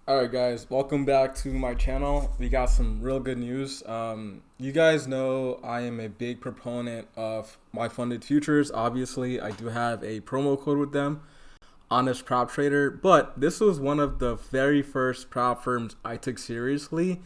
Alright guys, welcome back to my channel. We got some real good news. You guys know I am a big proponent of my funded futures. Obviously, I do have a promo code with them, Honest Prop Trader, but this was one of the very first prop firms I took seriously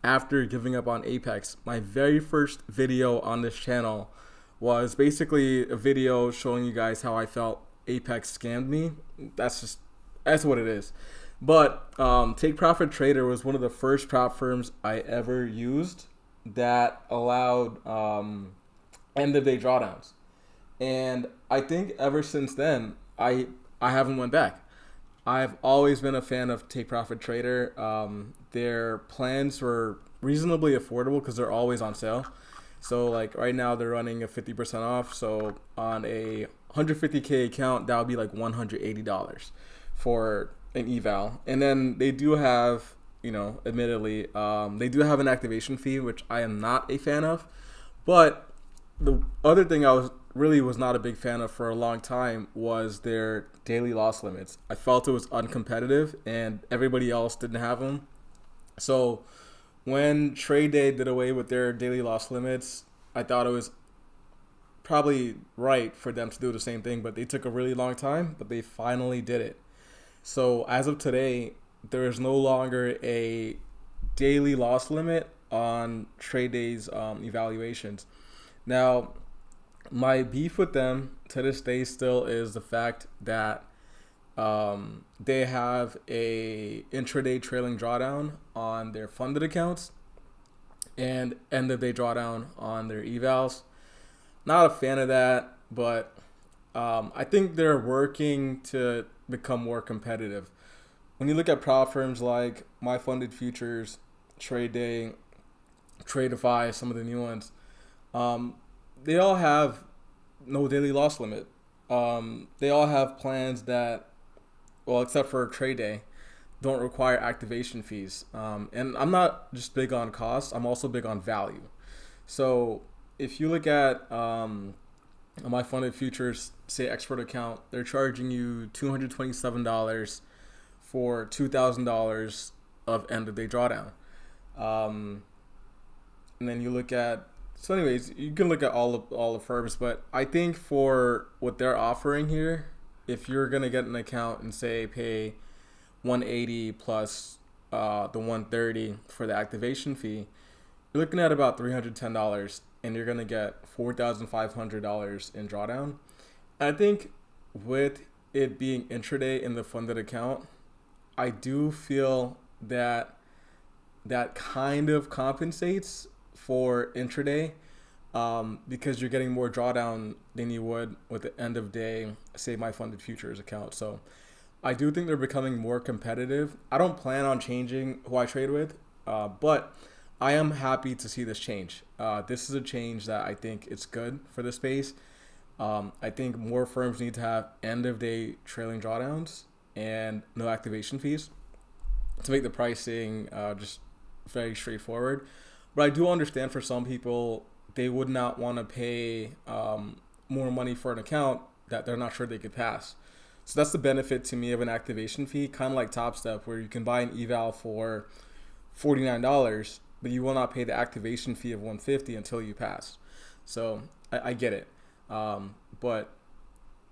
after giving up on Apex. My very first video on this channel was basically a video showing you guys how I felt Apex scammed me. That's what it is. But Take Profit Trader was one of the first prop firms I ever used that allowed end of day drawdowns, and I think ever since then I haven't went back. I've always been a fan of Take Profit Trader. Their plans were reasonably affordable because they're always on sale. So like right now they're running a 50% off. So on a 150K account, that would be like $180 for an eval. And then they do have, admittedly, they do have an activation fee, which I am not a fan of. But the other thing I was not a big fan of for a long time was their daily loss limits. I felt it was uncompetitive and everybody else didn't have them. So when Trade Day did away with their daily loss limits, I thought it was probably right for them to do the same thing, but they took a really long time, but they finally did it. So as of today, there is no longer a daily loss limit on Trade Day's evaluations. Now, my beef with them to this day still is the fact that they have a intraday trailing drawdown on their funded accounts and end of day drawdown on their evals. Not a fan of that, but I think they're working to become more competitive. When you look at prop firms like My Funded Futures, Trade Day, Tradeify, some of the new ones, they all have no daily loss limit. They all have plans that, well, except for Trade Day, don't require activation fees. And I'm not just big on cost, I'm also big on value. So if you look at My Funded Futures, say expert account, they're charging you $227 for $2,000 of end of day drawdown. And then you look at, so anyways, you can look at all the firms, but I think for what they're offering here, if you're gonna get an account and say pay 180 plus the 130 for the activation fee, you're looking at about $310, and you're gonna get $4,500 in drawdown. And I think with it being intraday in the funded account, I do feel that that kind of compensates for intraday, because you're getting more drawdown than you would with the end of day, say My Funded Futures account. So I do think they're becoming more competitive. I don't plan on changing who I trade with, but I am happy to see this change. This is a change that I think it's good for the space. I think more firms need to have end of day trailing drawdowns and no activation fees to make the pricing just very straightforward. But I do understand for some people, they would not want to pay more money for an account that they're not sure they could pass. So that's the benefit to me of an activation fee, kind of like Topstep, where you can buy an eval for $49, but you will not pay the activation fee of $150 until you pass. So I get it. But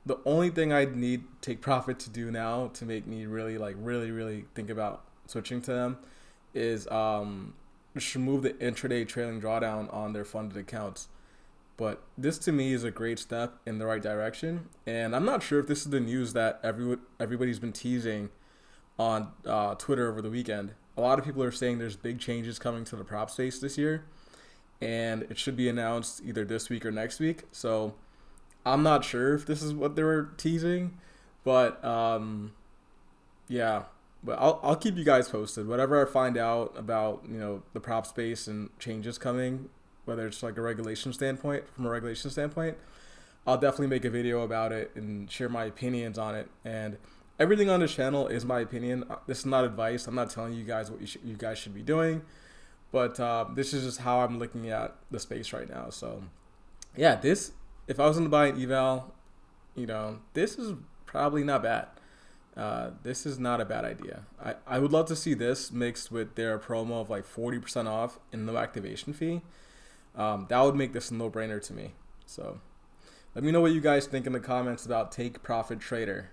the only thing I need Take Profit to do now to make me really think about switching to them is just remove the intraday trailing drawdown on their funded accounts. But this to me is a great step in the right direction. And I'm not sure if this is the news that everybody's been teasing on Twitter over the weekend. A lot of people are saying there's big changes coming to the prop space this year, and it should be announced either this week or next week. So I'm not sure if this is what they were teasing, but yeah. But I'll keep you guys posted. Whatever I find out about the prop space and changes coming, whether it's like from a regulation standpoint, I'll definitely make a video about it and share my opinions on it. And everything on this channel is my opinion. This is not advice. I'm not telling you guys what you guys should be doing, but this is just how I'm looking at the space right now. So yeah, if I was going to buy an eval, this is probably not bad. This is not a bad idea. I would love to see this mixed with their promo of like 40% off and no activation fee. That would make this a no-brainer to me. So let me know what you guys think in the comments about Take Profit Trader.